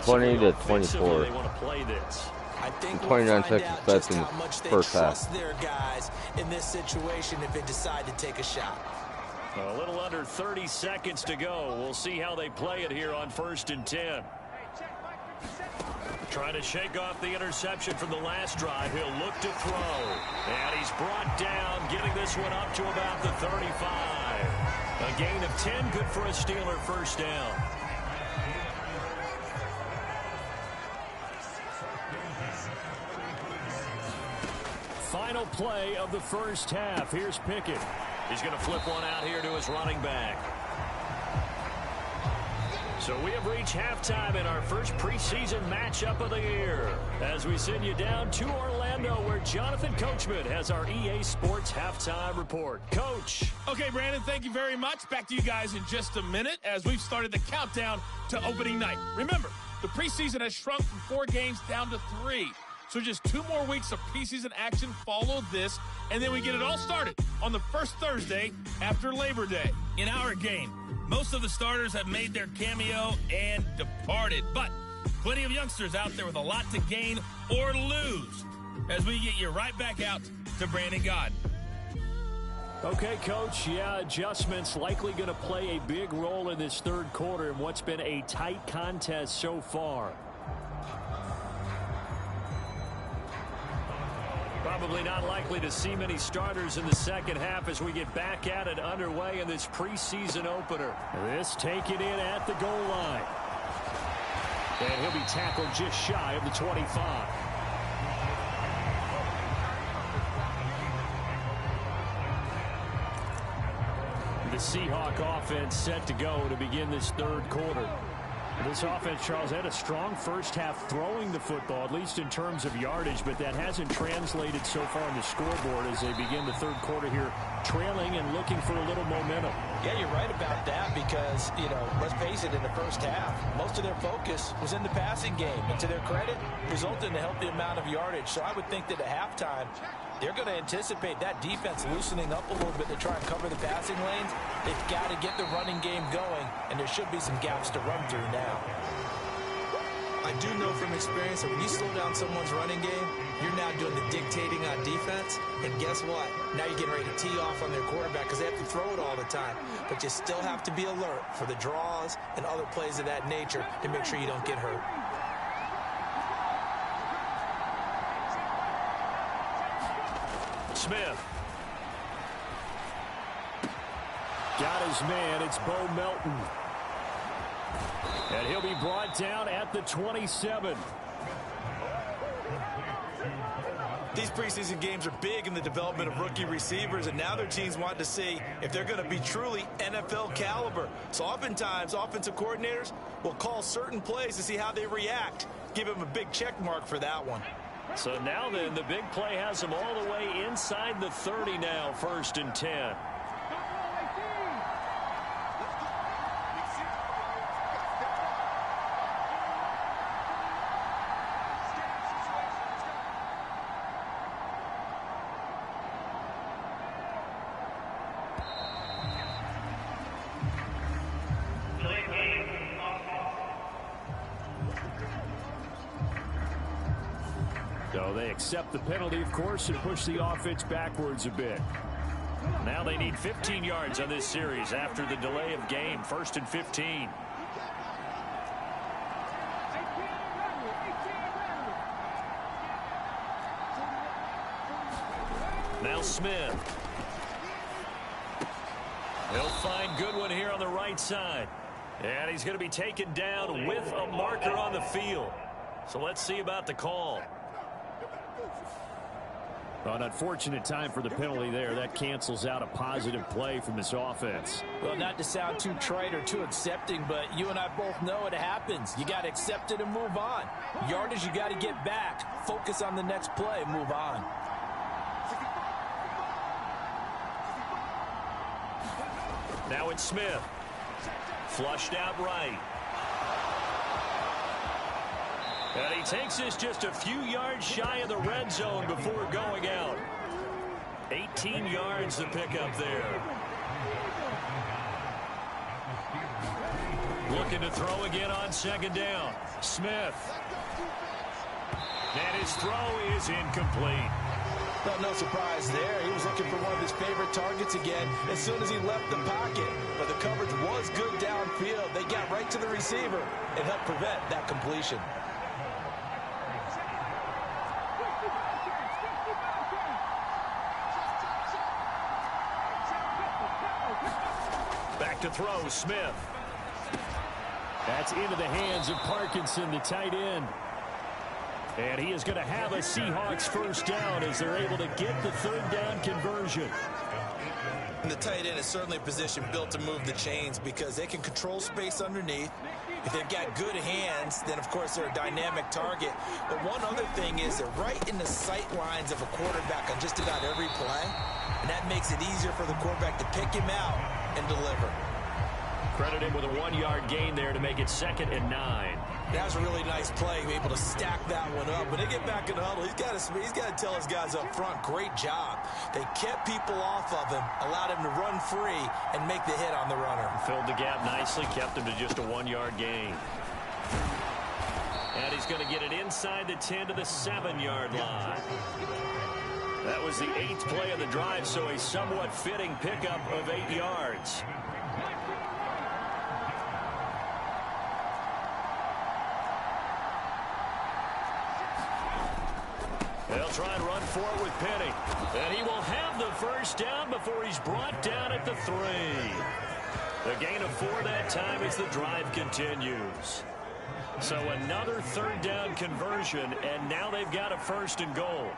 20 to 24. They want to play this. I think 29 we'll find seconds out left just in how much they first half. trust their guys in this situation if they decide to take a shot. A little under 30 seconds to go. We'll see how they play it here on 1st and 10. Trying to shake off the interception from the last drive. He'll look to throw. And he's brought down, getting this one up to about the 35. A gain of 10, good for a Steeler first down. Final play of the first half. Here's Pickett. He's going to flip one out here to his running back. So we have reached halftime in our first preseason matchup of the year as we send you down to Orlando where Jonathan Coachman has our EA Sports halftime report. Coach. Okay, Brandon, thank you very much. Back to you guys in just a minute as we've started the countdown to opening night. Remember, the preseason has shrunk from 4 games down to 3. So just 2 more weeks of preseason action follow this, and then we get it all started on the first Thursday after Labor Day. In our game, most of the starters have made their cameo and departed, but plenty of youngsters out there with a lot to gain or lose as we get you right back out to Brandon God. Okay, Coach, yeah, adjustments likely going to play a big role in this third quarter in what's been a tight contest so far. Probably not likely to see many starters in the second half as we get back at it underway in this preseason opener. This taken in at the goal line. And he'll be tackled just shy of the 25. The Seahawk offense set to go to begin this third quarter. This offense, Charles, had a strong first half throwing the football, at least in terms of yardage, but that hasn't translated so far on the scoreboard as they begin the third quarter here, trailing and looking for a little momentum. Yeah, you're right about that because, let's face it, in the first half, most of their focus was in the passing game. And to their credit, resulted in a healthy amount of yardage. So I would think that at halftime, they're going to anticipate that defense loosening up a little bit to try and cover the passing lanes. They've got to get the running game going, and there should be some gaps to run through now. I do know from experience that when you slow down someone's running game, you're now doing the dictating on defense. And guess what? Now you're getting ready to tee off on their quarterback because they have to throw it all the time. But you still have to be alert for the draws and other plays of that nature to make sure you don't get hurt. Smith. Got his man. It's Bo Melton. And he'll be brought down at the 27. These preseason games are big in the development of rookie receivers, and now their teams want to see if they're going to be truly NFL caliber. So oftentimes, offensive coordinators will call certain plays to see how they react. Give them a big check mark for that one. So now then, the big play has them all the way inside the 30 now, 1st and 10. So they accept the penalty, of course, and push the offense backwards a bit. Now they need 15 yards on this series after the delay of game. 1st and 15. Now Smith. He'll find Goodwin here on the right side. And he's going to be taken down with a marker on the field. So let's see about the call. An unfortunate time for the penalty there. That cancels out a positive play from this offense. Well, not to sound too trite or too accepting, but you and I both know it happens. You got to accept it and move on. Yardage, you got to get back. Focus on the next play and move on. Now it's Smith. Flushed out right. And he takes this just a few yards shy of the red zone before going out. 18 yards to pick up there. Looking to throw again on 2nd down. Smith. And his throw is incomplete. Well, no surprise there. He was looking for one of his favorite targets again as soon as he left the pocket. But the coverage was good downfield. They got right to the receiver and helped prevent that completion. Back to throw, Smith. That's into the hands of Parkinson, the tight end. And he is going to have a Seahawks first down as they're able to get the third down conversion. And the tight end is certainly a position built to move the chains because they can control space underneath. If they've got good hands, then, of course, they're a dynamic target. But one other thing is they're right in the sight lines of a quarterback on just about every play. And that makes it easier for the quarterback to pick him out and deliver. Credit him with a 1-yard gain there to make it 2nd and 9. That was a really nice play, able to stack that one up. When they get back in the huddle, he's got to tell his guys up front, great job. They kept people off of him, allowed him to run free, and make the hit on the runner. Filled the gap nicely, kept him to just a 1-yard gain. And he's going to get it inside the 10 to the 7-yard line. That was the 8th play of the drive, so a somewhat fitting pickup of 8 yards. They'll try and run for it with Penny. And he will have the first down before he's brought down at the 3. The gain of 4 that time as the drive continues. So another third down conversion, and now they've got a 1st and goal.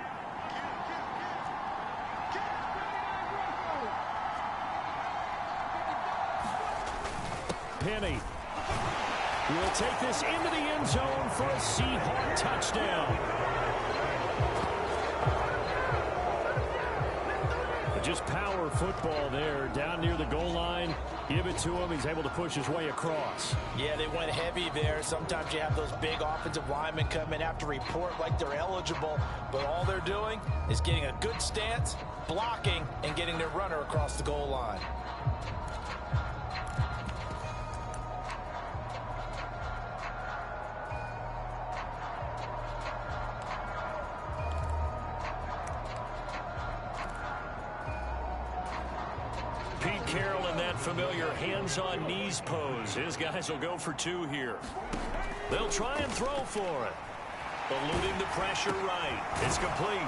Penny will take this into the end zone for a Seahawk touchdown. Just power football there, down near the goal line. Give it to him. He's able to push his way across. Yeah, they went heavy there. Sometimes you have those big offensive linemen come in after report like they're eligible, but all they're doing is getting a good stance, blocking, and getting their runner across the goal line. Familiar hands-on knees pose. His guys will go for 2 here. They'll try and throw for it. Eluding the pressure right. It's complete.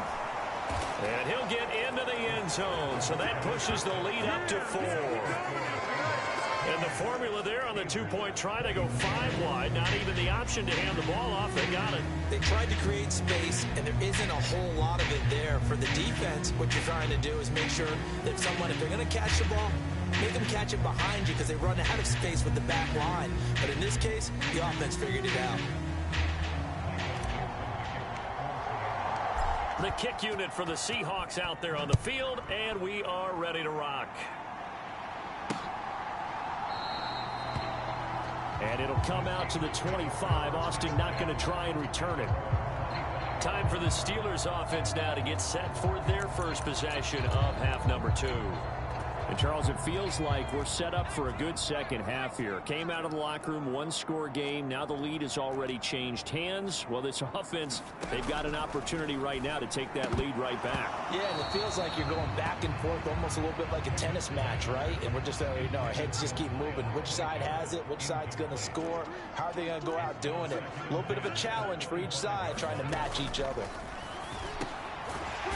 And he'll get into the end zone. So that pushes the lead up to 4. And the formula there on the 2-point try, they go 5 wide. Not even the option to hand the ball off. They got it. They tried to create space, and there isn't a whole lot of it there. For the defense, what you're trying to do is make sure that someone, if they're going to catch the ball, make them catch it behind you because they run out of space with the back line. But in this case, the offense figured it out. The kick unit for the Seahawks out there on the field, and we are ready to rock. And it'll come out to the 25. Austin not going to try and return it. Time for the Steelers offense now to get set for their first possession of half number 2. And, Charles, it feels like we're set up for a good second half here. Came out of the locker room, 1-score game. Now the lead has already changed hands. Well, this offense, they've got an opportunity right now to take that lead right back. Yeah, and it feels like you're going back and forth almost a little bit like a tennis match, right? And we're just, our heads just keep moving. Which side has it? Which side's going to score? How are they going to go out doing it? A little bit of a challenge for each side trying to match each other.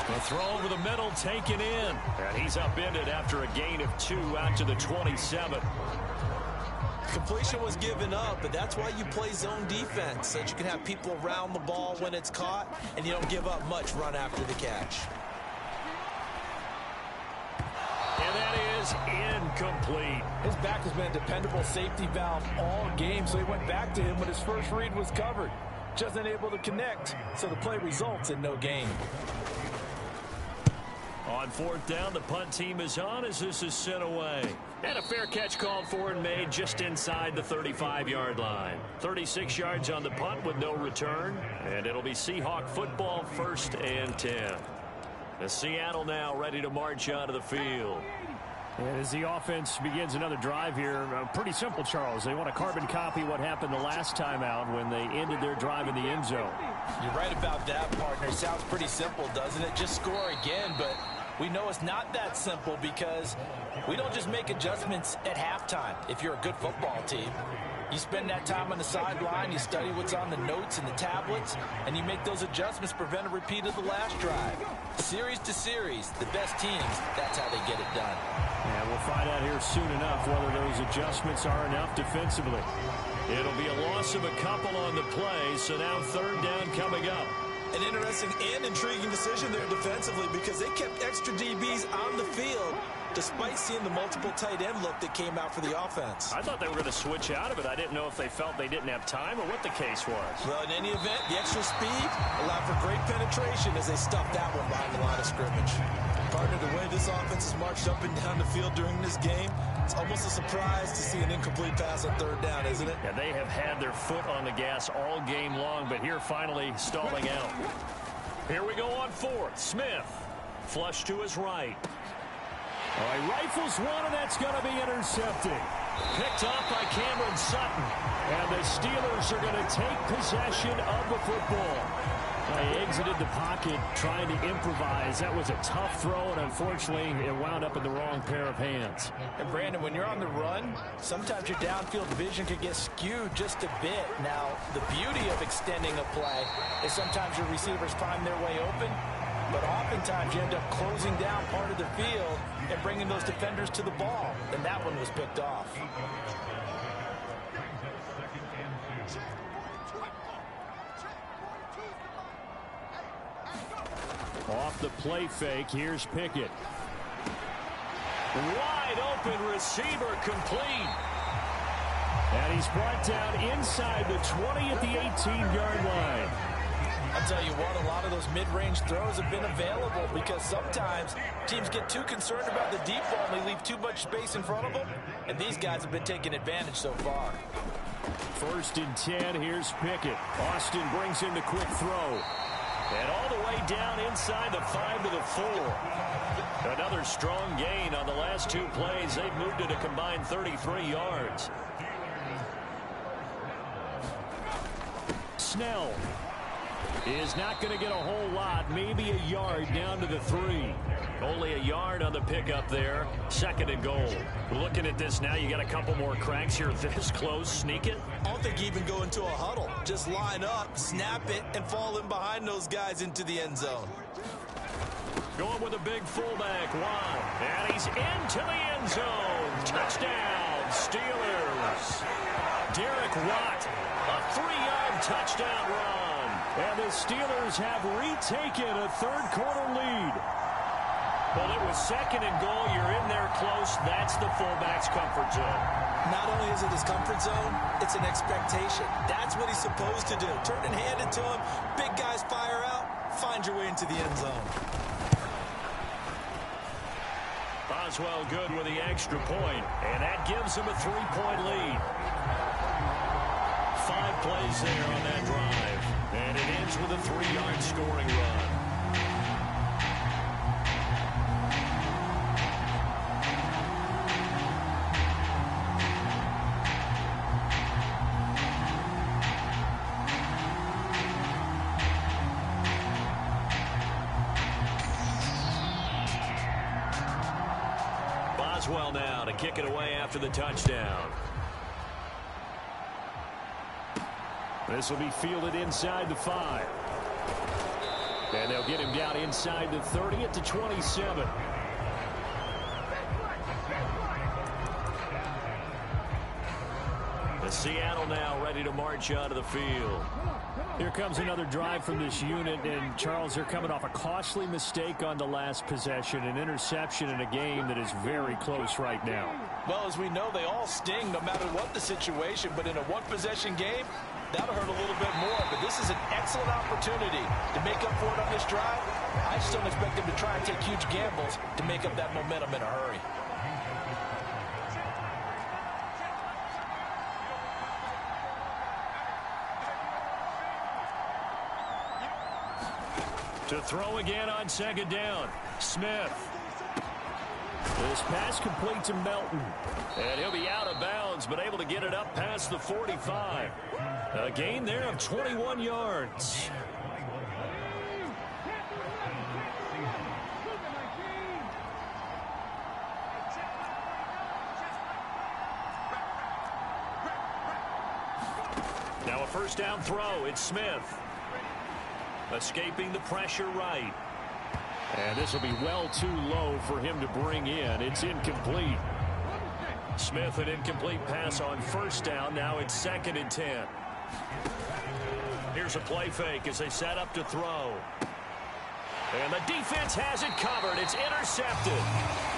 The throw over the middle taken in. And he's upended after a gain of 2 out to the 27. Completion was given up, but that's why you play zone defense, so that you can have people around the ball when it's caught, and you don't give up much run after the catch. And that is incomplete. His back has been a dependable safety valve all game, so he went back to him when his first read was covered. Just unable to connect, so the play results in no gain. On 4th down, the punt team is on as this is sent away. And a fair catch called for and made just inside the 35-yard line. 36 yards on the punt with no return. And it'll be Seahawk football, 1st and 10. The Seattle now ready to march onto the field. And as the offense begins another drive here, pretty simple, Charles. They want to carbon copy what happened the last time out when they ended their drive in the end zone. You're right about that, partner. Sounds pretty simple, doesn't it? Just score again, but we know it's not that simple because we don't just make adjustments at halftime if you're a good football team. You spend that time on the sideline, you study what's on the notes and the tablets, and you make those adjustments to prevent a repeat of the last drive. Series to series, the best teams, that's how they get it done. And we'll find out here soon enough whether those adjustments are enough defensively. It'll be a loss of a couple on the play, so now third down coming up. An interesting and intriguing decision there defensively because they kept extra DBs on the field despite seeing the multiple tight end look that came out for the offense. I thought they were going to switch out of it. I didn't know if they felt they didn't have time or what the case was. Well, in any event, the extra speed allowed for great penetration as they stuffed that one behind the line of scrimmage. Partner, the way this offense has marched up and down the field during this game, it's almost a surprise to see an incomplete pass on third down, isn't it? Yeah, they have had their foot on the gas all game long, but here finally stalling out. Here we go on fourth. Smith, flush to his right. All right, rifles one, and that's going to be intercepted. Picked up by Cameron Sutton. And the Steelers are going to take possession of the football. They exited the pocket trying to improvise. That was a tough throw, and unfortunately, it wound up in the wrong pair of hands. And Brandon, when you're on the run, sometimes your downfield vision can get skewed just a bit. Now, the beauty of extending a play is sometimes your receivers find their way open, but oftentimes you end up closing down part of the field and bringing those defenders to the ball. And that one was picked off. Off the play fake, here's Pickett. Wide open receiver complete. And he's brought down inside the 20 at the 18-yard line. I'll tell you what, a lot of those mid-range throws have been available because sometimes teams get too concerned about the deep ball and they leave too much space in front of them. And these guys have been taking advantage so far. First and 10, here's Pickett. Austin brings in the quick throw. And all the way down inside the 5 to the 4. Another strong gain on the last two plays. They've moved it a combined 33 yards. Snell is not going to get a whole lot, maybe a yard down to the 3. Only a yard on the pickup there. Second and goal. Looking at this now, you got a couple more cracks here this close. Sneak it. I don't think even go into a huddle. Just line up, snap it, and fall in behind those guys into the end zone. Going with a big fullback. Wow. And he's into the end zone. Touchdown, Steelers. Derek Watt, a 3-yard touchdown run. And the Steelers have retaken a third-quarter lead. Well, it was second and goal. You're in there close. That's the fullback's comfort zone. Not only is it his comfort zone, it's an expectation. That's what he's supposed to do. Turn and hand it to him. Big guys fire out. Find your way into the end zone. Boswell good with the extra point, and that gives him a 3-point lead. 5 plays there on that drive, and it ends with a 3-yard scoring run. Boswell now to kick it away after the touchdown. This will be fielded inside the 5. And they'll get him down inside the 30 at the 27. The Seattle now ready to march out of the field. Here comes another drive from this unit, and Charles, they're coming off a costly mistake on the last possession, an interception in a game that is very close right now. Well, as we know, they all sting no matter what the situation, but in a one-possession game, that'll hurt a little bit more. But this is an excellent opportunity to make up for it on this drive. I just don't expect them to try and take huge gambles to make up that momentum in a hurry. To throw again on second down. Smith. This pass complete to Melton. And he'll be out of bounds, but able to get it up past the 45. A gain there of 21 yards. Now a first down throw. It's Smith. Escaping the pressure right. And this will be well too low for him to bring in. It's incomplete. Smith, an incomplete pass on first down. Now it's 2nd and 10. Here's a play fake as they set up to throw. And the defense has it covered. It's intercepted.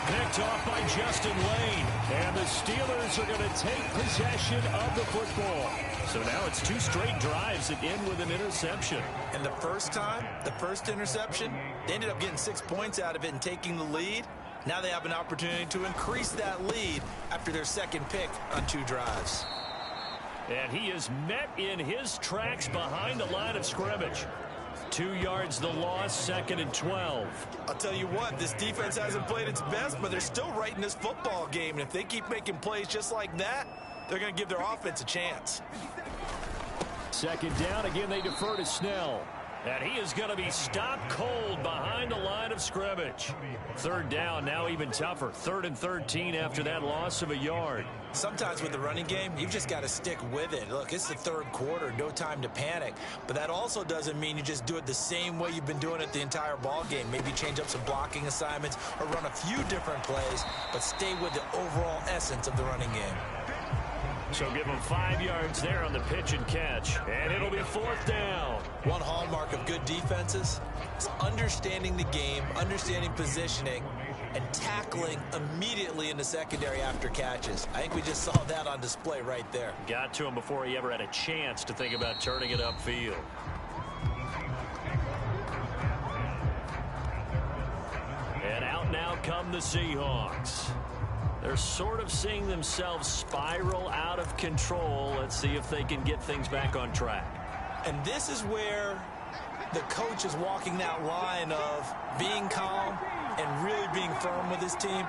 Picked off by Justin Lane. And the Steelers are going to take possession of the football. So now it's 2 straight drives that end with an interception. And the first time, the first interception, they ended up getting 6 points out of it and taking the lead. Now they have an opportunity to increase that lead after their second pick on 2 drives. And he is met in his tracks behind the line of scrimmage. 2 yards the loss, 2nd and 12. I'll tell you what, this defense hasn't played its best, but they're still right in this football game. And if they keep making plays just like that, they're going to give their offense a chance. 2nd down. Again, they defer to Snell. And he is going to be stopped cold behind the line of scrimmage. 3rd down, now even tougher. 3rd and 13 after that loss of a yard. Sometimes with the running game, you've just got to stick with it. Look, it's the 3rd quarter, no time to panic. But that also doesn't mean you just do it the same way you've been doing it the entire ball game. Maybe change up some blocking assignments or run a few different plays, but stay with the overall essence of the running game. So give him 5 yards there on the pitch and catch. And it'll be 4th down. One hallmark of good defenses is understanding the game, understanding positioning, and tackling immediately in the secondary after catches. I think we just saw that on display right there. Got to him before he ever had a chance to think about turning it upfield. And out now come the Seahawks. They're sort of seeing themselves spiral out of control. Let's see if they can get things back on track. And this is where the coach is walking that line of being calm and really being firm with his team.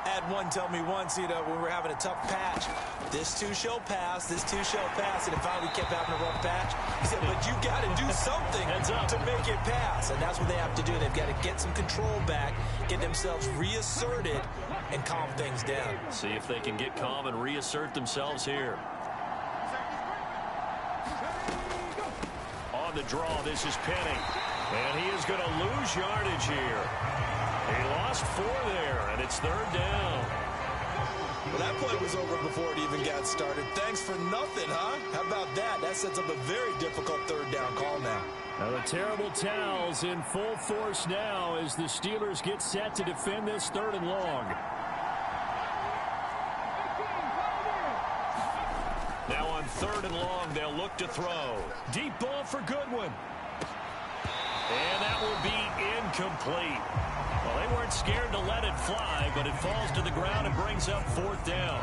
I had one tell me once, when we were having a tough patch, this too shall pass, this too shall pass, and finally we kept having a rough patch. He said, but you got to do something to make it pass, and that's what they have to do. They've got to get some control back, get themselves reasserted, and calm things down. See if they can get calm and reassert themselves here. On the draw, this is Penny, and he is going to lose yardage here. He lost 4 there, and it's 3rd down. Well, that play was over before it even got started. Thanks for nothing, huh? How about that? That sets up a very difficult 3rd down call now. Now the terrible towels in full force now as the Steelers get set to defend this 3rd and long. Now on 3rd and long, they'll look to throw. Deep ball for Goodwin. And that will be incomplete. Well, they weren't scared to let it fly, but it falls to the ground and brings up 4th down.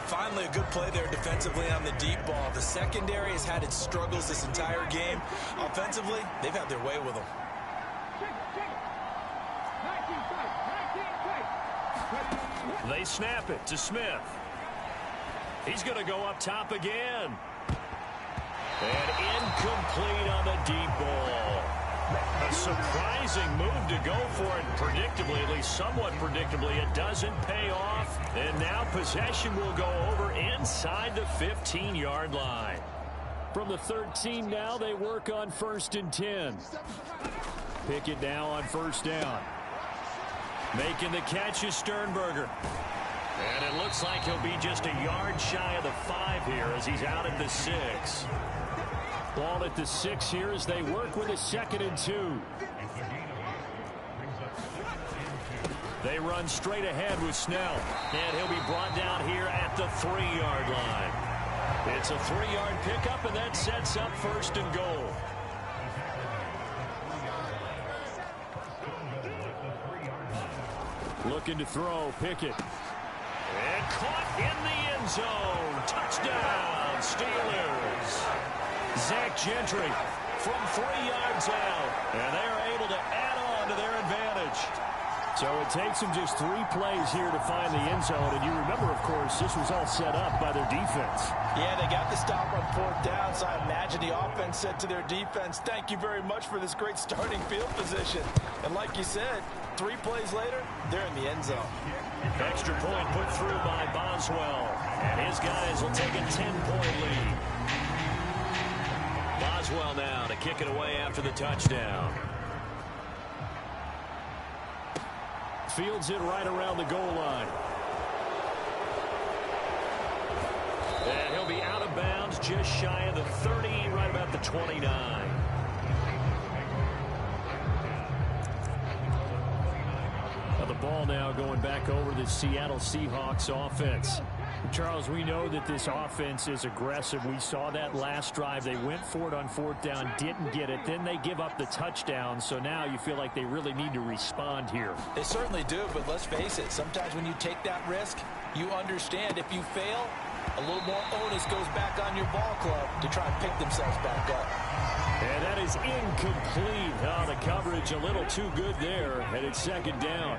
Finally, a good play there defensively on the deep ball. The secondary has had its struggles this entire game. Offensively, they've had their way with them. They snap it to Smith. He's going to go up top again. And incomplete on the deep ball. A surprising move to go for it predictably, at least somewhat predictably. It doesn't pay off. And now possession will go over inside the 15-yard line. From the 13 now, they work on 1st and 10. Pickett now on 1st down. Making the catch is Sternberger. And it looks like he'll be just a yard shy of the 5 here as he's out at the 6. Ball at the 6 here as they work with a 2nd and 2. They run straight ahead with Snell. And he'll be brought down here at the 3-yard line. It's a 3-yard pickup, and that sets up 1st and goal. Looking to throw, Pickett. And caught in the end zone. Touchdown, Steelers. Zach Gentry from 3 yards out. And they are able to add on to their advantage. So it takes them just 3 plays here to find the end zone. And you remember, of course, this was all set up by their defense. Yeah, they got the stop on 4th down, so I imagine the offense said to their defense, thank you very much for this great starting field position. And like you said, 3 plays later, they're in the end zone. Extra point put through by Boswell. And his guys will take a 10-point lead. Boswell now to kick it away after the touchdown. Fields it right around the goal line. And he'll be out of bounds just shy of the 30, right about the 29. Now the ball now going back over the Seattle Seahawks offense. Charles, we know that this offense is aggressive. We saw that last drive. They went for it on 4th down, didn't get it. Then they give up the touchdown. So now you feel like they really need to respond here. They certainly do, but let's face it. Sometimes when you take that risk, you understand if you fail, a little more onus goes back on your ball club to try and pick themselves back up. And that is incomplete. Oh, the coverage a little too good there, and it's 2nd down.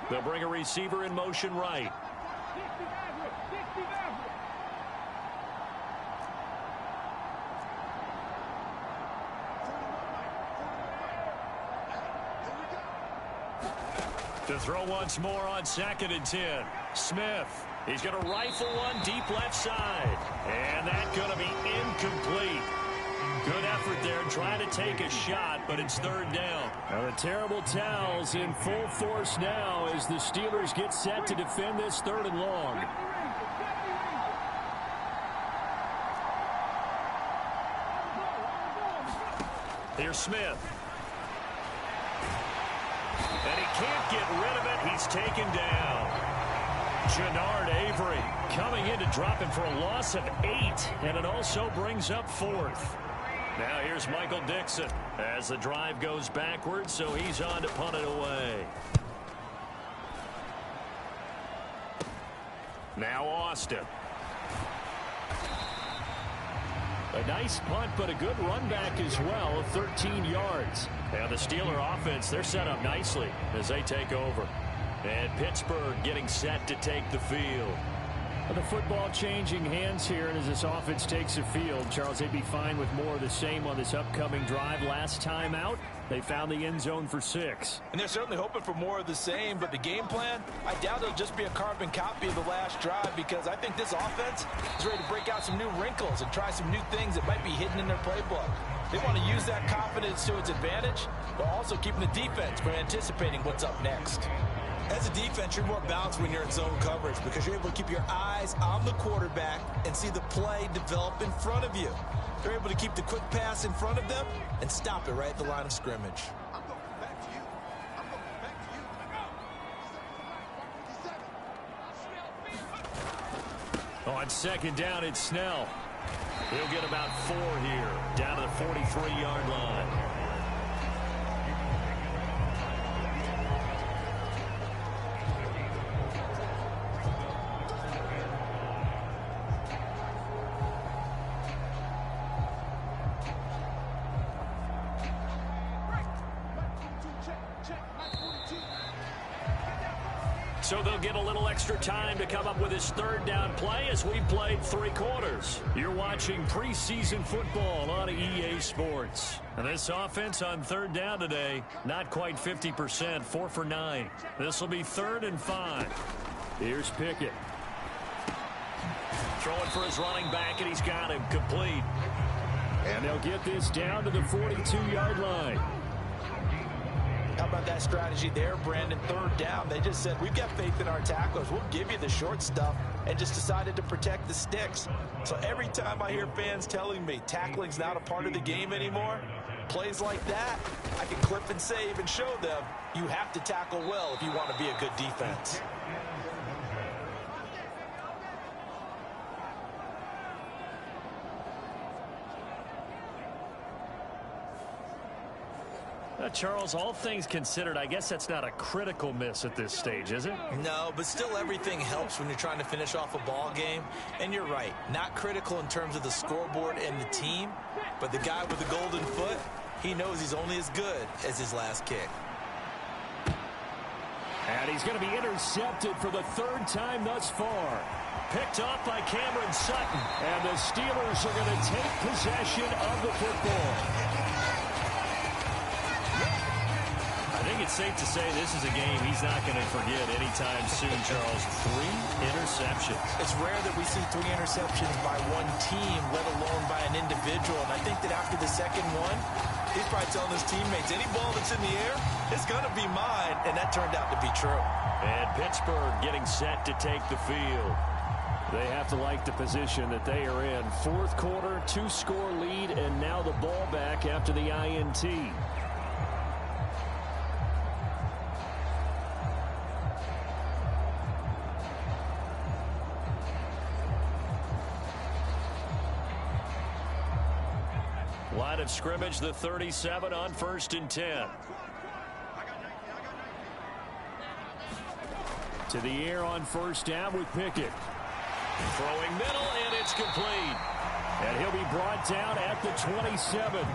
They'll bring a receiver in motion right. To throw once more on 2nd and 10. Smith. He's going to rifle one deep left side. And that's going to be incomplete. Good effort there trying to take a shot, but it's 3rd down. Now the terrible towels in full force now as the Steelers get set to defend this 3rd and long. Here's Smith. And he can't get rid of it. He's taken down. Jannard Avery coming in to drop him for a loss of 8, and it also brings up 4th. Now here's Michael Dixon as the drive goes backwards, so he's on to punt it away. Now Austin. A nice punt, but a good run back as well of 13 yards. Now the Steeler offense, they're set up nicely as they take over. And Pittsburgh getting set to take the field. The football changing hands here, and as this offense takes the field, Charles, they'd be fine with more of the same on this upcoming drive. Last time out, they found the end zone for 6. And they're certainly hoping for more of the same, but the game plan, I doubt it'll just be a carbon copy of the last drive, because I think this offense is ready to break out some new wrinkles and try some new things that might be hidden in their playbook. They want to use that confidence to its advantage, but also keeping the defense from anticipating what's up next. As a defense, you're more balanced when you're in zone coverage because you're able to keep your eyes on the quarterback and see the play develop in front of you. They're able to keep the quick pass in front of them and stop it right at the line of scrimmage. On 2nd down, it's Snell. He'll get about 4 here, down to the 43-yard line. So they'll get a little extra time to come up with his 3rd down play as we've played 3 quarters. You're watching preseason football on EA Sports. And this offense on 3rd down today, not quite 50%, 4 for 9. This will be 3rd and 5. Here's Pickett. Throwing for his running back, and he's got him complete. And they'll get this down to the 42-yard line. How about that strategy there, Brandon? 3rd down. They just said, we've got faith in our tacklers. We'll give you the short stuff, and just decided to protect the sticks. So every time I hear fans telling me tackling's not a part of the game anymore, plays like that, I can clip and save and show them you have to tackle well if you want to be a good defense. Charles, all things considered, I guess that's not a critical miss at this stage, is it? No, but still everything helps when you're trying to finish off a ball game. And you're right, not critical in terms of the scoreboard and the team, but the guy with the golden foot, He knows he's only as good as his last kick. And he's going to be intercepted for the third time thus far. Picked off by Cameron Sutton. And the Steelers are going to take possession of the football. I think it's safe to say this is a game he's not going to forget anytime soon, Charles. 3 interceptions. It's rare that we see 3 interceptions by one team, let alone by an individual. And I think that after the second one, he's probably telling his teammates, any ball that's in the air, it's going to be mine. And that turned out to be true. And Pittsburgh getting set to take the field. They have to like the position that they are in. Fourth quarter, 2-score lead, and now the ball back after the INT. Line of scrimmage, the 37 on 1st and 10. To the air on 1st down with Pickett. Throwing middle, and it's complete. And he'll be brought down at the 27.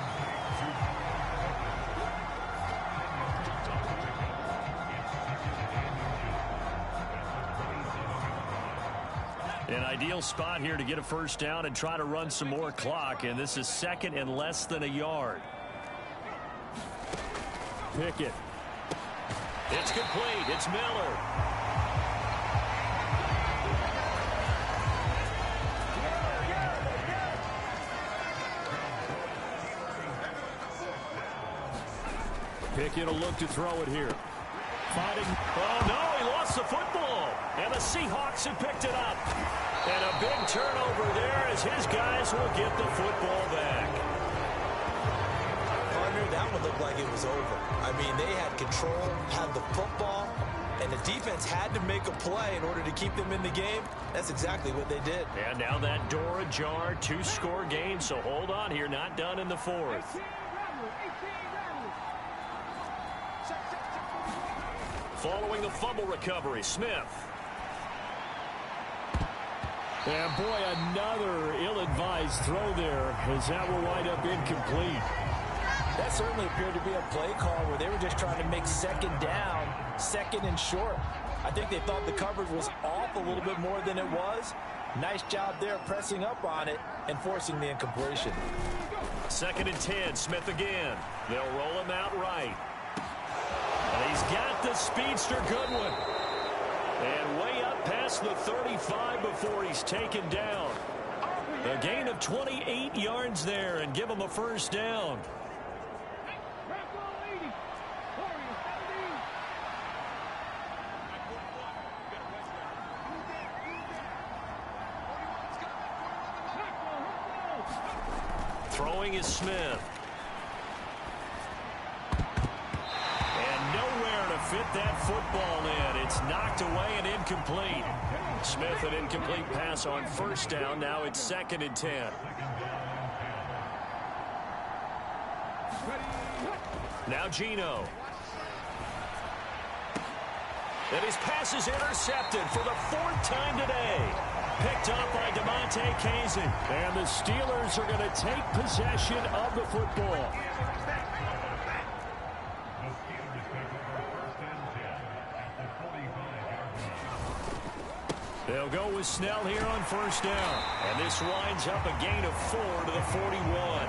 An ideal spot here to get a first down and try to run some more clock, and this is 2nd and less than a yard. Pickett. It's complete. It's Miller. Pickett will look to throw it here. Fighting. Oh, no, he lost the football. And the Seahawks have picked it up. And a big turnover there as his guys will get the football back. Partner, that one looked like it was over. I mean, they had control, had the football, and the defense had to make a play in order to keep them in the game. That's exactly what they did. And now that door ajar, 2-score game, so hold on here, not done in the 4th. Following the fumble recovery, Smith. And boy, another ill-advised throw there as that will wind up incomplete. That certainly appeared to be a play call where they were just trying to make 2nd down, 2nd and short. I think they thought the coverage was off a little bit more than it was. Nice job there pressing up on it and forcing the incompletion. 2nd and 10, Smith again. They'll roll him out right. And he's got the speedster Goodwin. And way up past the 35 before he's taken down. A gain of 28 yards there and give him a first down. Throwing is Smith. Fit that football in. It's knocked away and incomplete. Smith, an incomplete pass on 1st down. Now it's 2nd and 10. Now Geno. And his pass is intercepted for the 4th time today. Picked up by DeMonte Casey. And the Steelers are going to take possession of the football. They'll go with Snell here on 1st down. And this winds up a gain of 4 to the 41.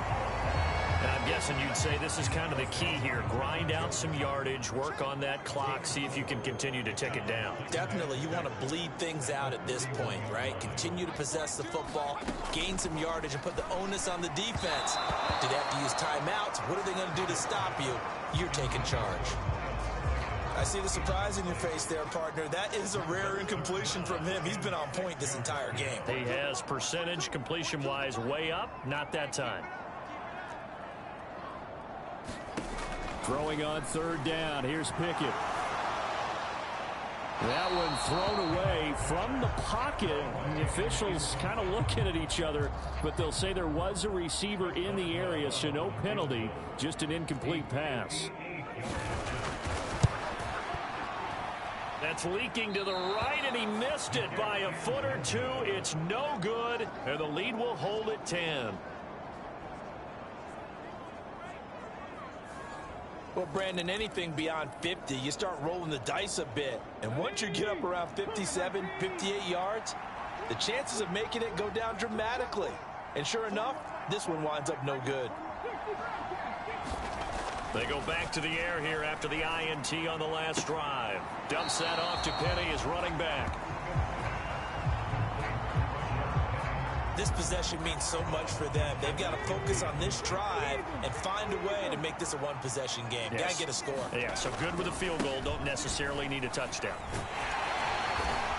And I'm guessing you'd say this is kind of the key here. Grind out some yardage, work on that clock, see if you can continue to tick it down. Definitely, you want to bleed things out at this point, right? Continue to possess the football, gain some yardage, and put the onus on the defense. Do they have to use timeouts? What are they going to do to stop you? You're taking charge. I see the surprise in your face there, partner. That is a rare incompletion from him. He's been on point this entire game. He has percentage completion-wise way up. Not that time. Throwing on 3rd down. Here's Pickett. That one thrown away from the pocket. The officials kind of looking at each other, but they'll say there was a receiver in the area, so no penalty, just an incomplete pass. That's leaking to the right, and he missed it by a foot or two. It's no good, and the lead will hold at 10. Well, Brandon, anything beyond 50, you start rolling the dice a bit. And once you get up around 57, 58 yards, the chances of making it go down dramatically. And sure enough, this one winds up no good. They go back to the air here after the INT on the last drive. Dumps that off to Penny as running back. This possession means so much for them. They've got to focus on this drive and find a way to make this a one-possession game. Yes. Got to get a score. Yeah, so good with a field goal. Don't necessarily need a touchdown.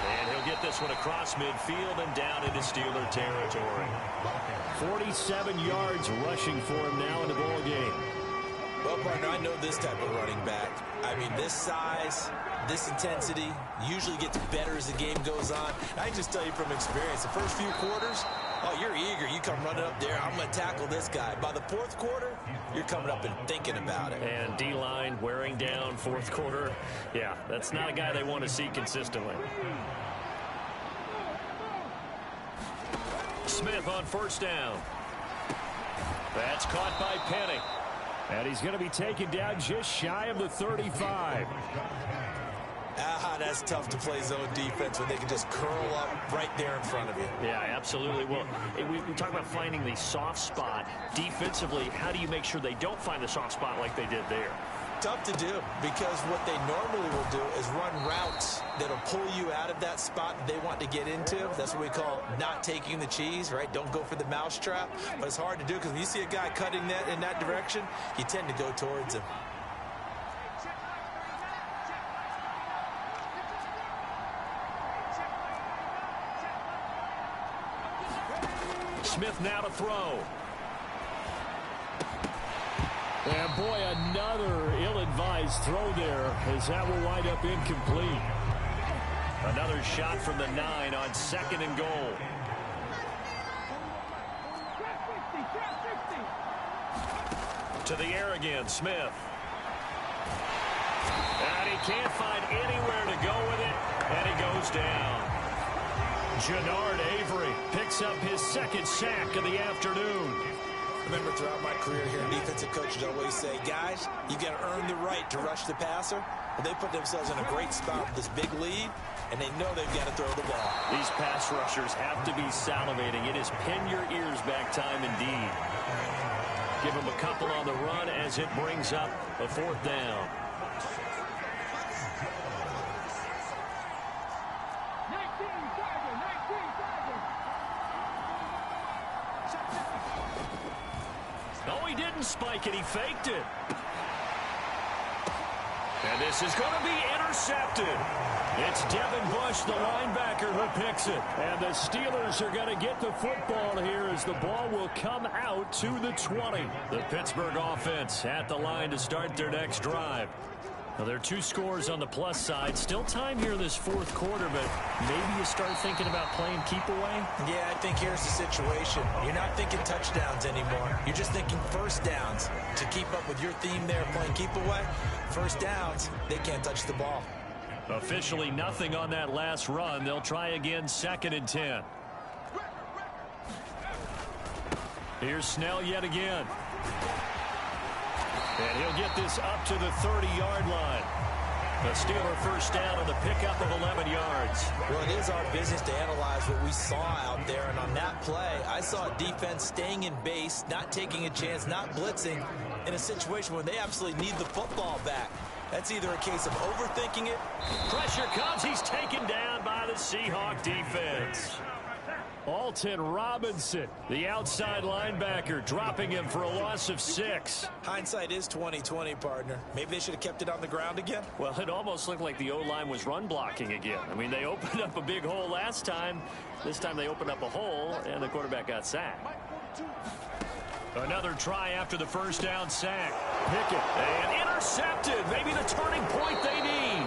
And he'll get this one across midfield and down into Steeler territory. 47 yards rushing for him now in the ball game. Well, partner, I know this type of running back. I mean, this size, this intensity usually gets better as the game goes on. I can just tell you from experience, the first few quarters, oh, you're eager. You come running up there. I'm going to tackle this guy. By the fourth quarter, you're coming up and thinking about it. And D-line wearing down fourth quarter. Yeah, that's not a guy they want to see consistently. Smith on first down. That's caught by Penny. And he's going to be taken down just shy of the 35. That's tough to play zone defense when they can just curl up right there in front of you. Yeah, absolutely. Well, we talk about finding the soft spot. Defensively, how do you make sure they don't find the soft spot like they did there? Tough to do, because what they normally will do is run routes that'll pull you out of that spot that they want to get into. That's what we call not taking the cheese, right? Don't go for the mousetrap. But it's hard to do, because when you see a guy cutting that in that direction, you tend to go towards him. Smith now to throw. And boy, another ill-advised throw there, as that will wind up incomplete. Another shot from the 9 on 2nd and goal. To the air again, Smith. And he can't find anywhere to go with it, and he goes down. Jannard Avery picks up his 2nd sack of the afternoon. Remember, throughout my career here, defensive coaches always say, guys, you got to earn the right to rush the passer. Well, they put themselves in a great spot with this big lead, and they know they've got to throw the ball. These pass rushers have to be salivating. It is pin your ears back time indeed. Give them a couple on the run as it brings up a 4th down. No, he didn't spike it. He faked it. And this is going to be intercepted. It's Devin Bush, the linebacker, who picks it. And the Steelers are going to get the football here as the ball will come out to the 20. The Pittsburgh offense at the line to start their next drive. Well, there are 2 scores on the plus side. Still time here in this 4th quarter, but maybe you start thinking about playing keep away? Yeah, I think here's the situation. You're not thinking touchdowns anymore. You're just thinking first downs. To keep up with your theme there, playing keep away, first downs, they can't touch the ball. Officially nothing on that last run. They'll try again, 2nd and 10. Here's Snell yet again. And he'll get this up to the 30-yard line. The Steeler first down on the pickup of 11 yards. Well, it is our business to analyze what we saw out there. And on that play, I saw a defense staying in base, not taking a chance, not blitzing, in a situation where they absolutely need the football back. That's either a case of overthinking it. Pressure comes. He's taken down by the Seahawk defense. Alton Robinson, the outside linebacker, dropping him for a loss of 6. Hindsight is 20/20, partner. Maybe they should have kept it on the ground again. Well, it almost looked like the O-line was run blocking again. I mean, they opened up a big hole last time. This time they opened up a hole, and the quarterback got sacked. Another try after the first down sack. Pickett, and intercepted. Maybe the turning point they need.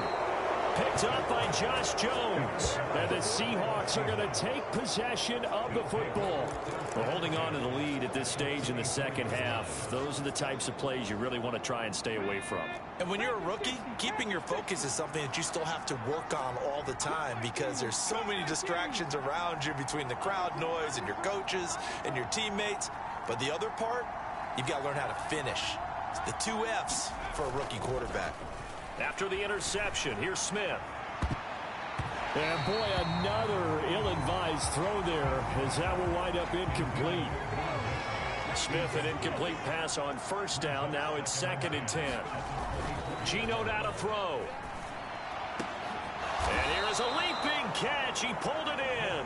Picked up by Josh Jones. And the Seahawks are going to take possession of the football. We're holding on to the lead at this stage in the second half. Those are the types of plays you really want to try and stay away from. And when you're a rookie, keeping your focus is something that you still have to work on all the time, because there's so many distractions around you between the crowd noise and your coaches and your teammates. But the other part, you've got to learn how to finish. The 2 F's for a rookie quarterback. After the interception, here's Smith. And boy, another ill-advised throw there, as that will wind up incomplete. Smith, an incomplete pass on first down. Now it's 2nd and 10. Geno now to throw. And here is a leaping catch. He pulled it in.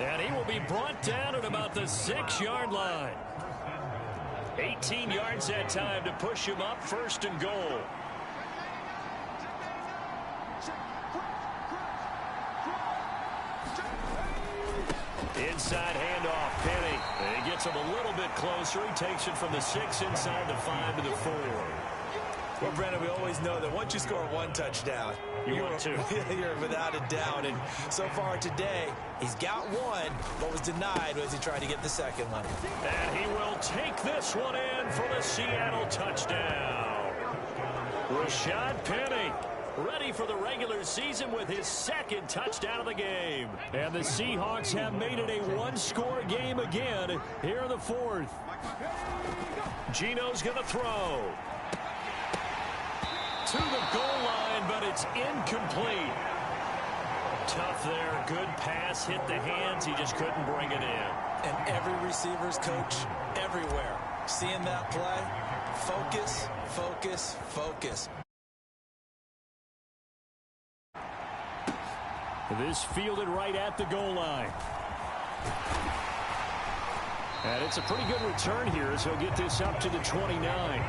And he will be brought down at about the 6-yard line. 18 yards that time to push him up, 1st and goal. Inside handoff, Penny. And he gets him a little bit closer. He takes it from the 6 inside the 5 to the 4. Well, Brennan, we always know that once you score 1 touchdown, you're without a doubt. And so far today, he's got 1, but was denied as he tried to get the 2nd one. And he will take this one in for the Seattle touchdown. Rashad Penny, ready for the regular season with his 2nd touchdown of the game. And the Seahawks have made it a 1-score game again here in the 4th. Geno's going to throw. To the goal line, but it's incomplete. Tough there. Good pass. Hit the hands. He just couldn't bring it in. And every receiver's coach everywhere seeing that play. Focus, focus, focus. This fielded right at the goal line. And it's a pretty good return here as he'll get this up to the 29.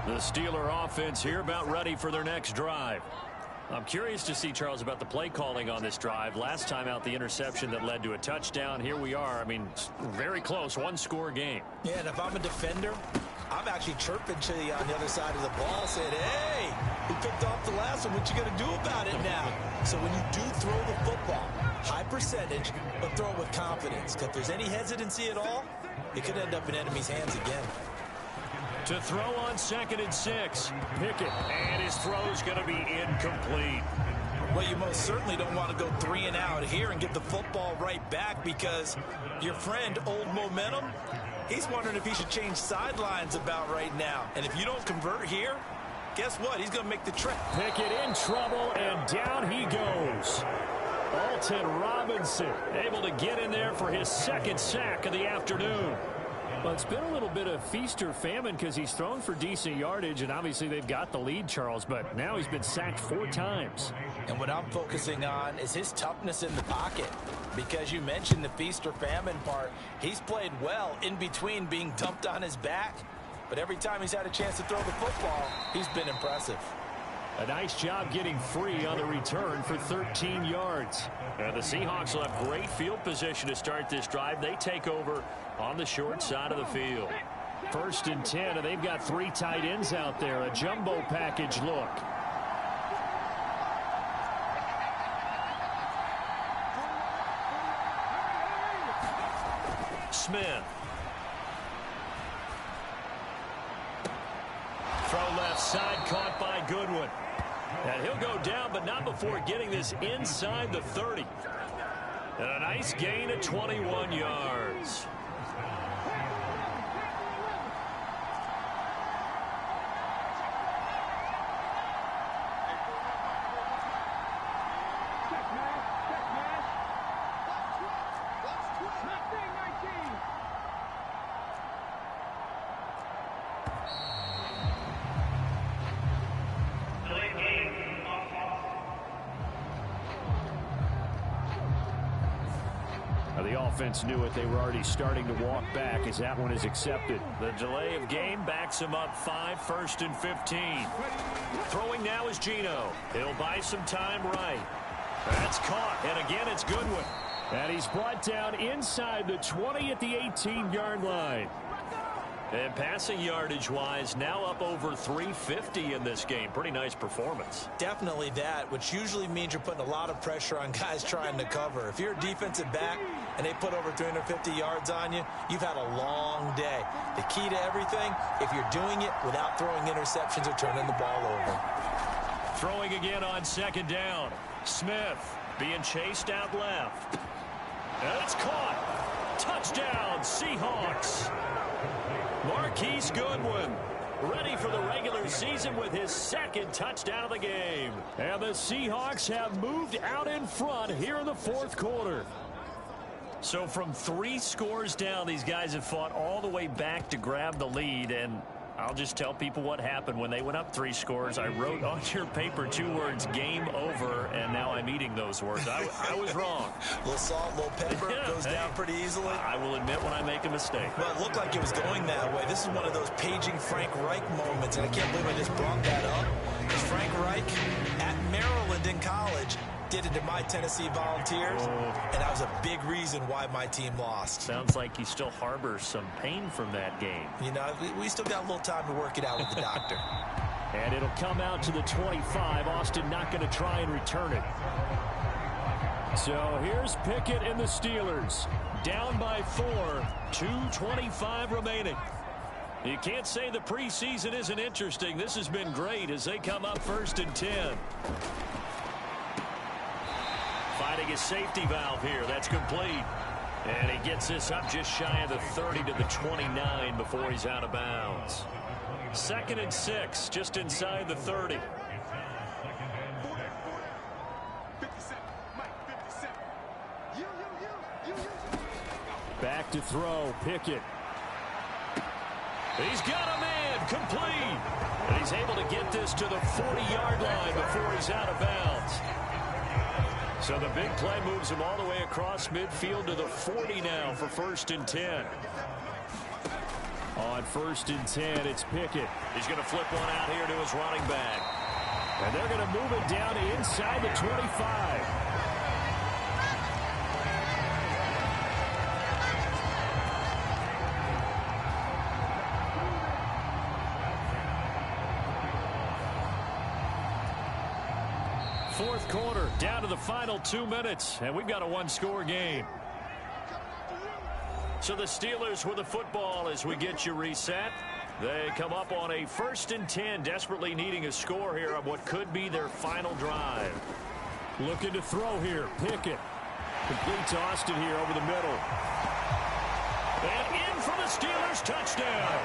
The Steeler offense here about ready for their next drive. I'm curious to see, Charles, about the play calling on this drive. Last time out, the interception that led to a touchdown. Here we are. I mean, very close, 1-score game. Yeah, and if I'm a defender, I'm actually chirping to you on the other side of the ball, saying, hey, he picked off the last one. What you going to do about it now? So when you do throw the football, high percentage, but throw it with confidence. Because if there's any hesitancy at all, it could end up in enemy's hands again. To throw on 2nd and 6. Pickett, and his throw's going to be incomplete. Well, you most certainly don't want to go 3 and out here and get the football right back, because your friend, Old Momentum, he's wondering if he should change sidelines about right now. And if you don't convert here, guess what? He's going to make the trip. Pickett in trouble, and down he goes. Alton Robinson able to get in there for his 2nd sack of the afternoon. Well, it's been a little bit of feast or famine because he's thrown for decent yardage, and obviously they've got the lead, Charles, but now he's been sacked 4 times. And what I'm focusing on is his toughness in the pocket, because you mentioned the feast or famine part. He's played well in between being dumped on his back, but every time he's had a chance to throw the football, he's been impressive. A nice job getting free on the return for 13 yards. And the Seahawks will have great field position to start this drive. They take over on the short side of the field. 1st and 10, and they've got 3 tight ends out there. A jumbo package look. Smith. Throw left side, caught by Goodwin. And he'll go down, but not before getting this inside the 30. And a nice gain of 21 yards. The offense knew it. They were already starting to walk back as that one is accepted. The delay of game backs him up 5, 1st and 15. Throwing now is Geno. He'll buy some time right. That's caught, and again it's Goodwin. And he's brought down inside the 20 at the 18-yard line. And passing yardage-wise, now up over 350 in this game. Pretty nice performance. Definitely that, which usually means you're putting a lot of pressure on guys trying to cover. If you're a defensive back and they put over 350 yards on you, you've had a long day. The key to everything, if you're doing it without throwing interceptions or turning the ball over. Throwing again on 2nd down. Smith being chased out left. And it's caught. Touchdown, Seahawks. Marquise Goodwin, ready for the regular season with his second touchdown of the game. And the Seahawks have moved out in front here in the fourth quarter. So from 3 scores down, these guys have fought all the way back to grab the lead. And I'll just tell people what happened when they went up 3 scores. I wrote on your paper 2 words, game over, and now I'm eating those words. I was wrong. A little salt, a little pepper, goes down pretty easily. I will admit when I make a mistake. Well, it looked like it was going that way. This is one of those paging Frank Reich moments, and I can't believe I just brought that up. Because Frank Reich at Maryland in college did it to my Tennessee Volunteers, and that was a big reason why my team lost. Sounds like you still harbor some pain from that game. You know, we still got a little time to work it out with the doctor. And it'll come out to the 25. Austin not going to try and return it. So here's Pickett and the Steelers. Down by 4. 2:25 remaining. You can't say the preseason isn't interesting. This has been great as they come up 1st and 10. Fighting his safety valve here. That's complete. And he gets this up just shy of the 30 to the 29 before he's out of bounds. 2nd and 6, just inside the 30. Back to throw, Pickett. He's got a man, complete. And he's able to get this to the 40-yard line before he's out of bounds. So the big play moves him all the way across midfield to the 40 now for 1st and 10. On 1st and 10, it's Pickett. He's going to flip one out here to his running back. And they're going to move it down inside the 25. Fourth quarter, down to the final 2 minutes, and we've got a 1-score game. So the Steelers with the football as we get you reset. They come up on a 1st and 10, desperately needing a score here on what could be their final drive. Looking to throw here, Pickett. Complete to Austin here over the middle. And in for the Steelers, touchdown.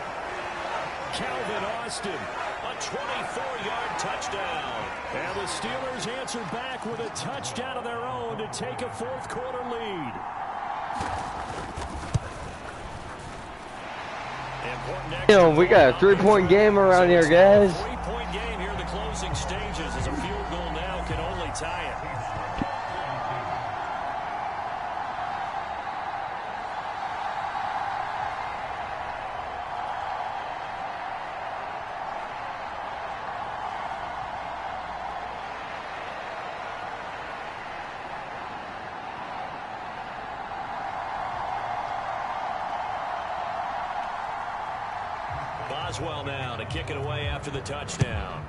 Calvin Austin. A 24-yard touchdown. And the Steelers answer back with a touchdown of their own to take a fourth quarter lead. We got a 3-point game around here, guys. 3-point game here in the closing stages as a field goal now can only tie it. Boswell now to kick it away after the touchdown.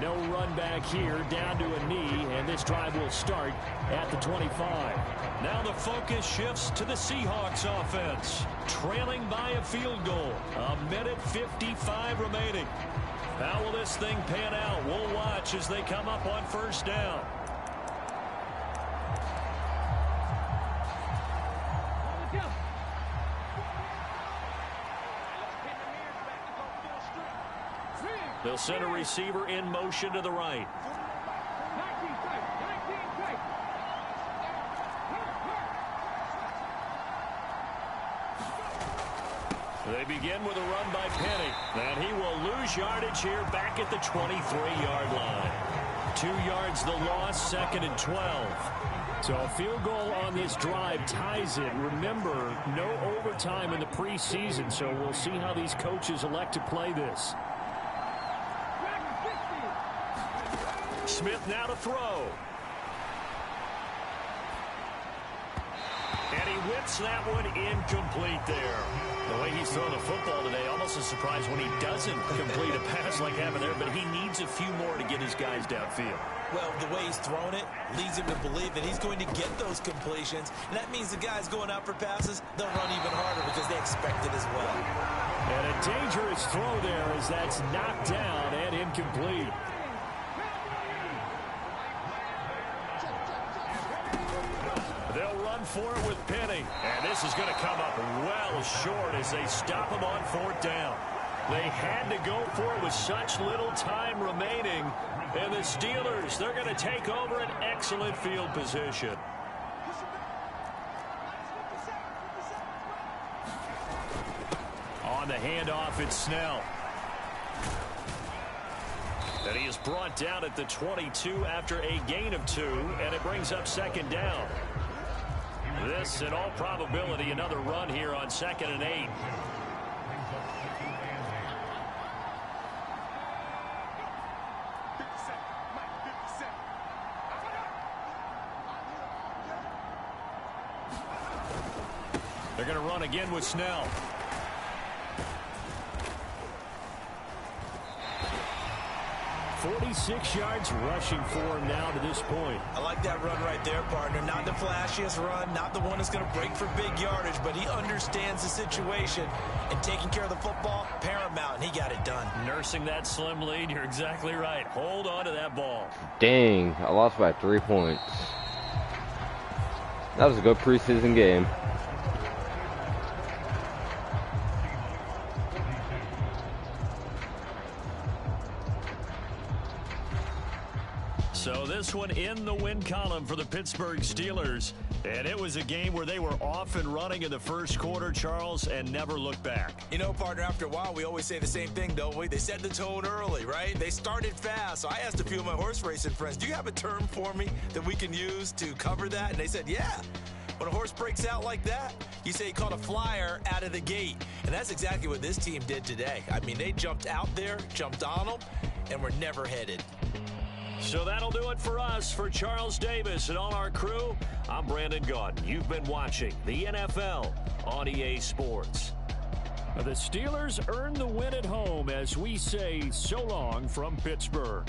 No run back here, down to a knee, and this drive will start at the 25. Now the focus shifts to the Seahawks offense, trailing by a field goal. 1:55 remaining. How will this thing pan out? We'll watch as they come up on 1st down. They'll send a receiver in motion to the right. They begin with a run by Penny. And he will lose yardage here back at the 23-yard line. 2 yards the loss, 2nd and 12. So a field goal on this drive ties it. Remember, no overtime in the preseason, so we'll see how these coaches elect to play this. Smith now to throw. And he whips that one incomplete there. The way he's thrown the football today, almost a surprise when he doesn't complete a pass like having there, but he needs a few more to get his guys downfield. Well, the way he's thrown it leads him to believe that he's going to get those completions, and that means the guys going out for passes, they'll run even harder because they expect it as well. And a dangerous throw there as that's knocked down and incomplete. They'll run for it with Penny. And this is going to come up well short as they stop him on 4th down. They had to go for it with such little time remaining. And the Steelers, they're going to take over an excellent field position. On the handoff, it's Snell. And he is brought down at the 22 after a gain of 2, and it brings up 2nd down. This, in all probability, another run here on 2nd and 8. They're going to run again with Snell. "46 yards rushing for him now to this point. I like that run right there, partner. Not the flashiest run, not the one that's going to break for big yardage, but he understands the situation, and taking care of the football, paramount, and he got it done. Nursing that slim lead, you're exactly right. Hold on to that ball. Dang, I lost by 3 points. That was a good preseason game. So this one in the win column for the Pittsburgh Steelers. And it was a game where they were off and running in the first quarter, Charles, and never looked back. You know, partner, after a while, we always say the same thing, don't we? They set the tone early, right? They started fast. So I asked a few of my horse racing friends, do you have a term for me that we can use to cover that? And they said, yeah. When a horse breaks out like that, you say he caught a flyer out of the gate. And that's exactly what this team did today. I mean, they jumped out there, jumped on them, and were never headed. So that'll do it for us. For Charles Davis and all our crew, I'm Brandon Gaudin. You've been watching the NFL on EA Sports. The Steelers earn the win at home as we say so long from Pittsburgh.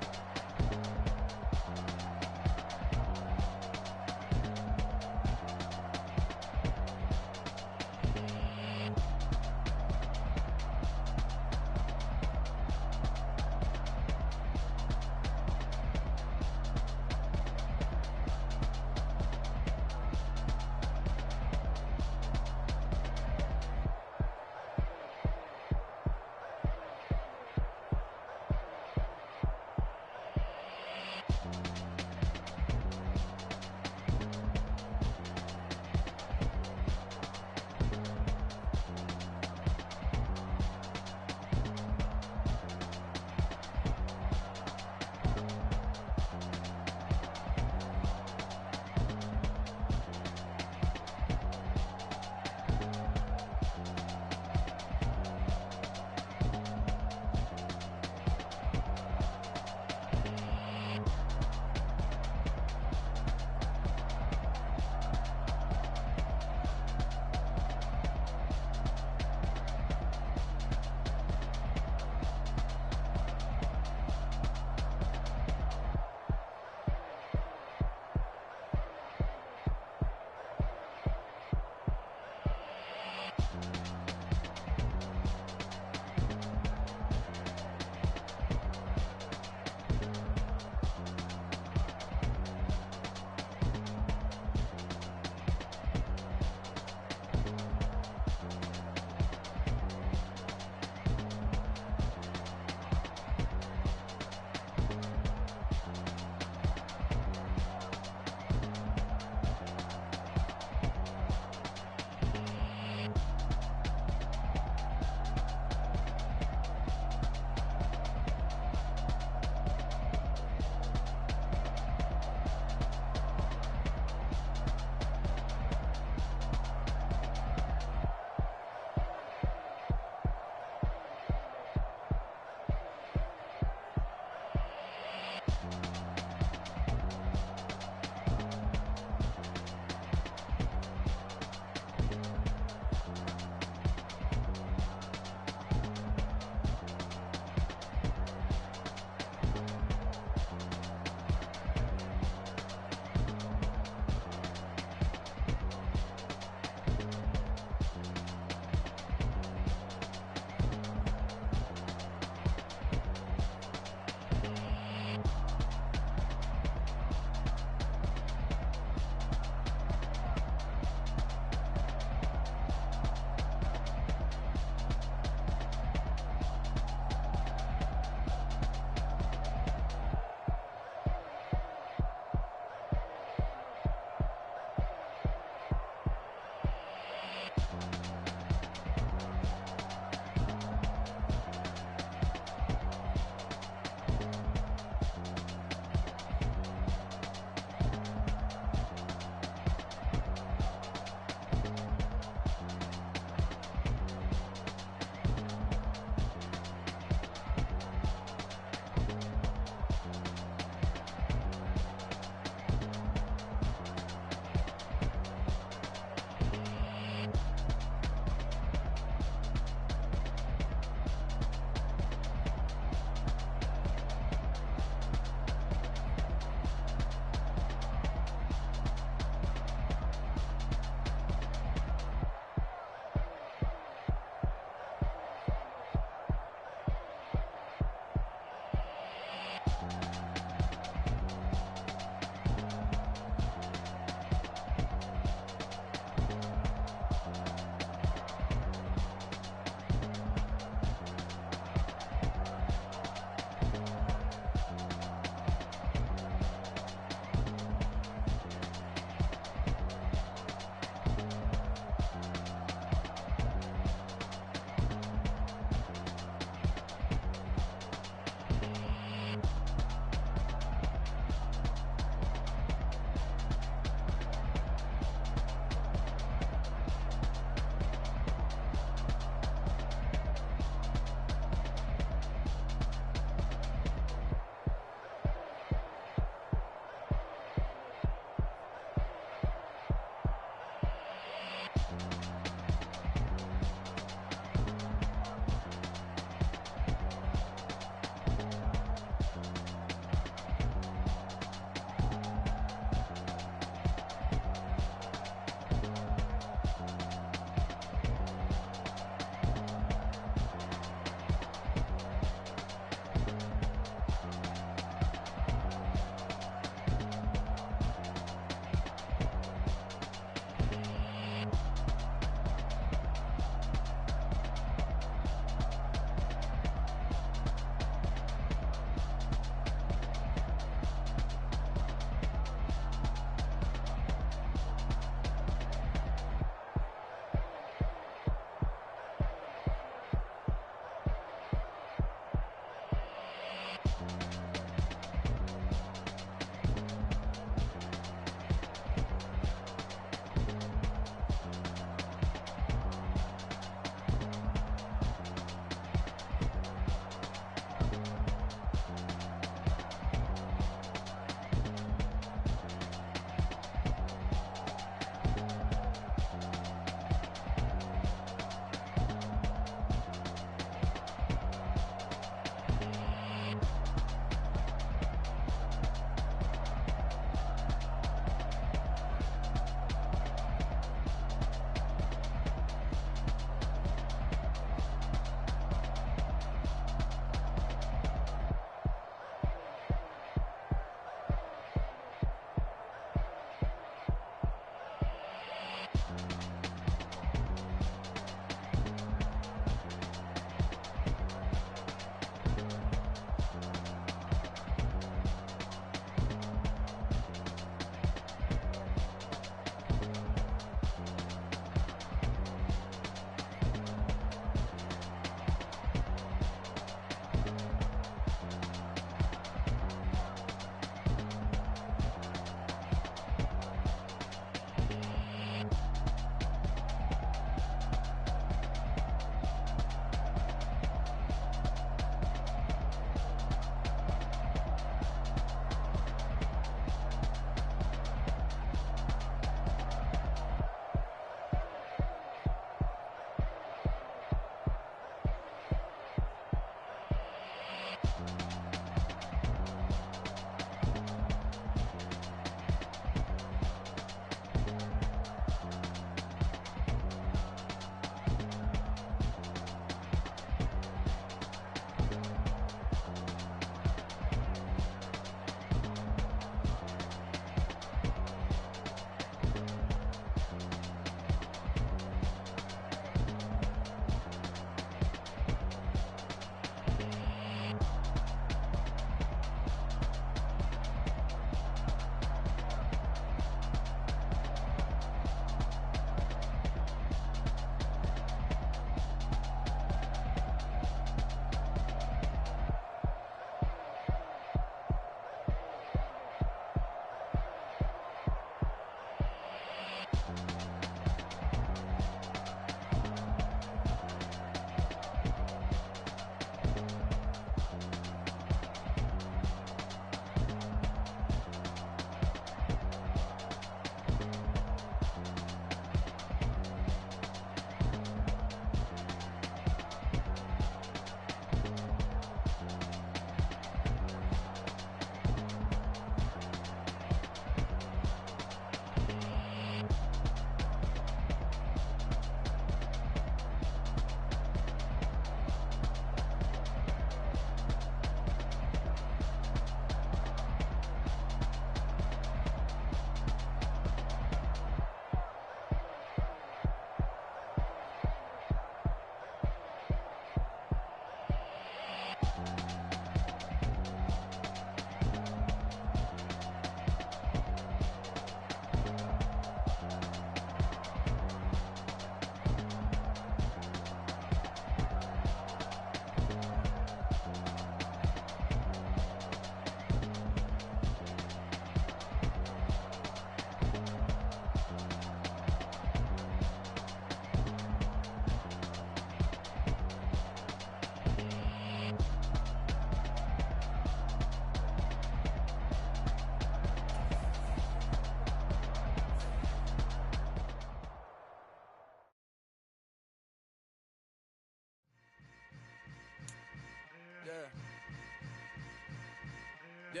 Yeah.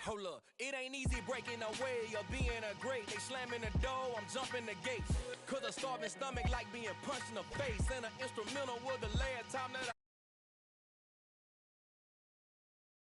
Hold up, it ain't easy breaking away or being a great. They slamming the door, I'm jumping the gates. Cause a starving stomach like being punched in the face. And an instrumental was the last time that